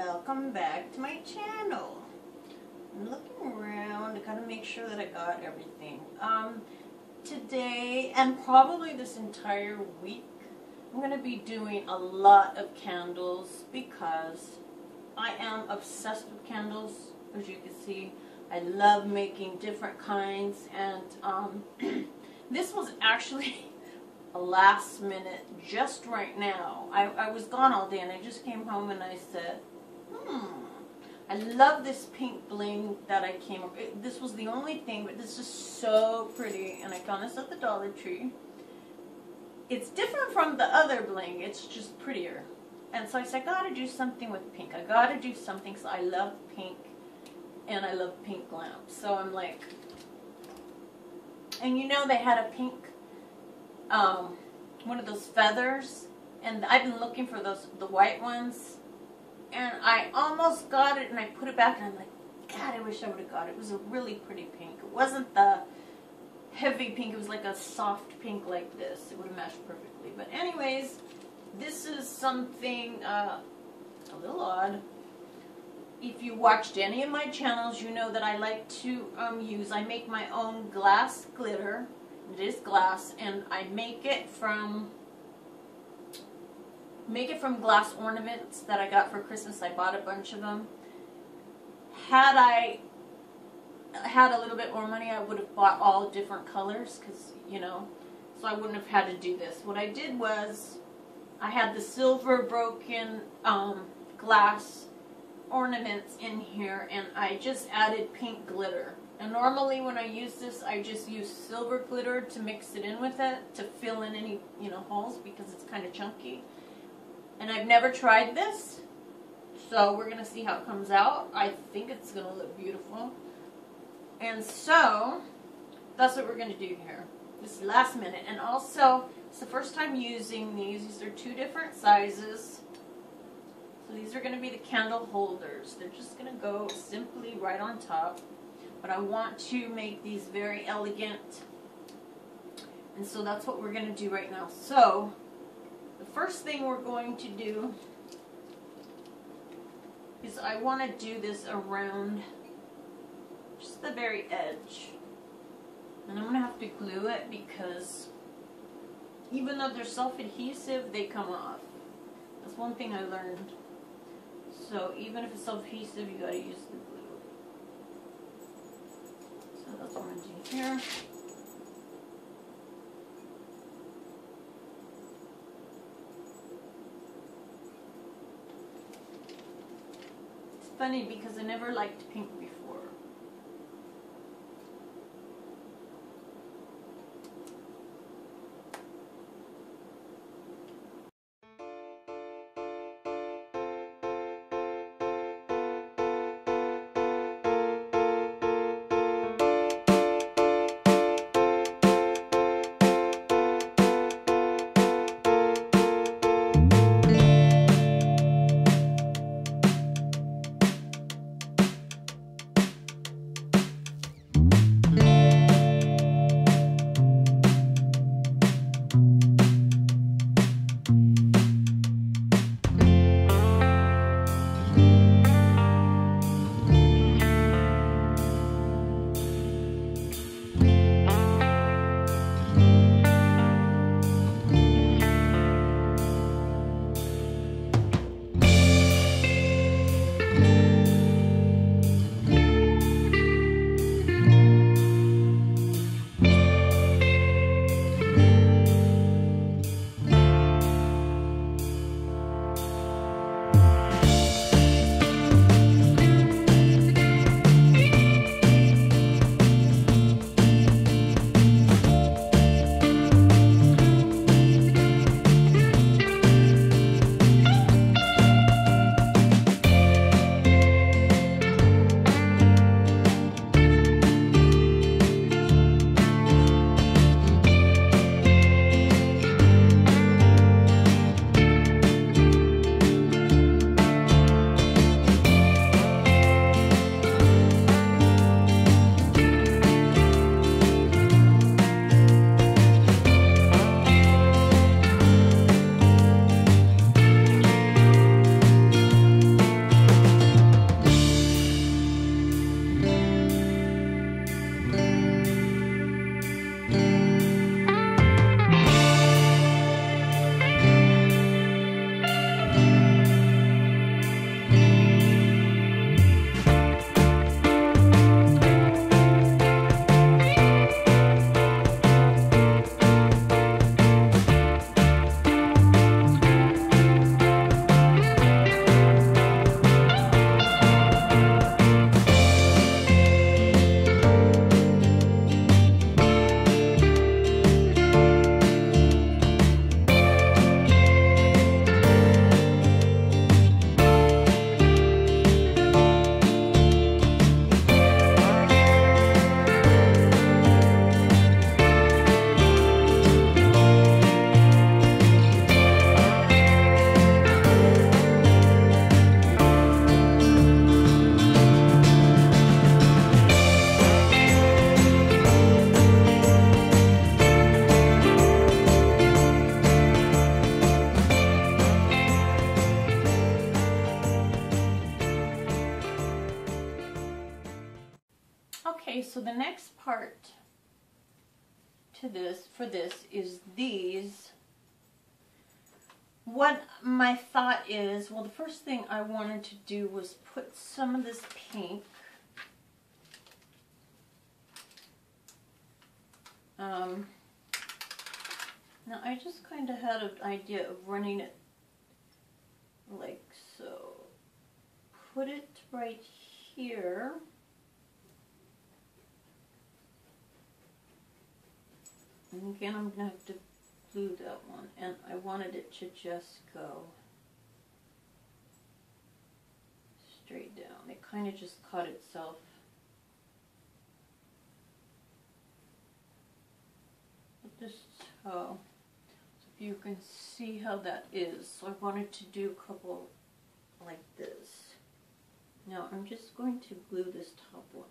welcome back to my channel. I'm looking around, I gotta make sure that I got everything. Today, and probably this entire week, I'm gonna be doing a lot of candles because I am obsessed with candles, as you can see. I love making different kinds, and this was actually a last minute, just right now. I was gone all day and I just came home and I said, I love this pink bling that I came up with. This was the only thing, but this is so pretty, and I found this at the Dollar Tree. It's different from the other bling, it's just prettier. And so I said, I gotta do something with pink. I gotta do something, so I love pink, and I love pink glam. So I'm like, and you know they had a pink, one of those feathers, and I've been looking for those, the white ones, and I almost got it, and I put it back, and I'm like, God, I wish I would have got it. It was a really pretty pink. It wasn't the heavy pink, it was like a soft pink like this. It would have matched perfectly. But anyways, this is something a little odd. If you watched any of my channels, you know that I like to I make my own glass glitter. It is glass, and I make it from glass ornaments that I got for Christmas. I bought a bunch of them. Had I had a little bit more money, I would have bought all different colors, because, you know, so I wouldn't have had to do this. What I did was, I had the silver broken glass ornaments in here, and I just added pink glitter. And normally when I use this, I just use silver glitter to mix it in with it, to fill in any, you know, holes, because it's kind of chunky. And I've never tried this, so we're going to see how it comes out. I think it's going to look beautiful. And so, that's what we're going to do here. This is last minute. And also, it's the first time using these. These are two different sizes. So these are going to be the candle holders. They're just going to go simply right on top. But I want to make these very elegant. And so that's what we're going to do right now. So, the first thing we're going to do is I want to do this around just the very edge. And I'm going to have to glue it because even though they're self-adhesive, they come off. That's one thing I learned. So even if it's self-adhesive, you got to use the glue. So that's what I'm going to do here. It's funny because I never liked pink before. Okay, so the next part to this, for this, is these. What my thought is, well, the first thing I wanted to do was put some of this pink now I just kind of had an idea of running it like so. Put it right here. And again, I'm going to have to glue that one. And I wanted it to just go straight down. It kind of just caught itself. But this is how, so if you can see how that is. So I wanted to do a couple like this. Now I'm just going to glue this top one.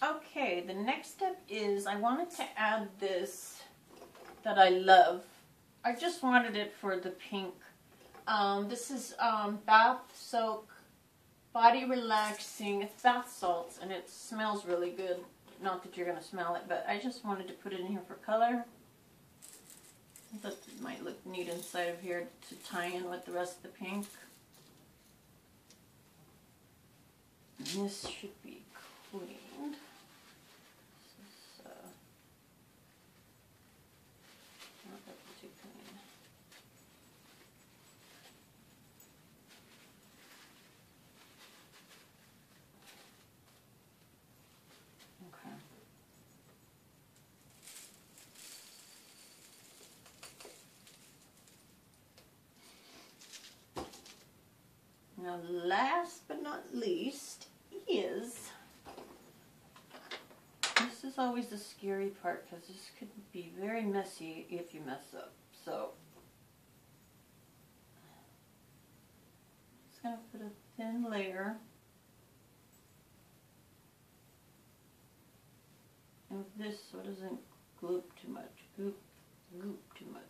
Okay, the next step is I wanted to add this that I love. I just wanted it for the pink. This is bath soak, body relaxing. It's bath salts and it smells really good. Not that you're going to smell it, but I just wanted to put it in here for color. I thought it might look neat inside of here to tie in with the rest of the pink. And this should be cleaned. This is not that too clean. Okay. Now, last but not least is, this is always the scary part because this could be very messy if you mess up. So, just going to put a thin layer of this so it doesn't gloop too much, goop too much.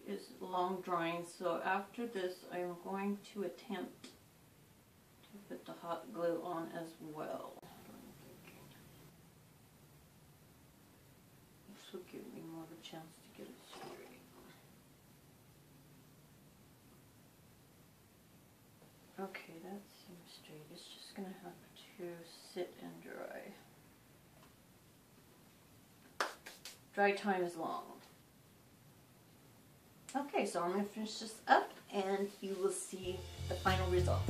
Is long drawing, so after this I am going to attempt to put the hot glue on as well. This will give me more of a chance to get it straight. Okay, that seems straight. It's just going to have to sit and dry. Dry time is long. Okay, so I'm going to finish this up and you will see the final result.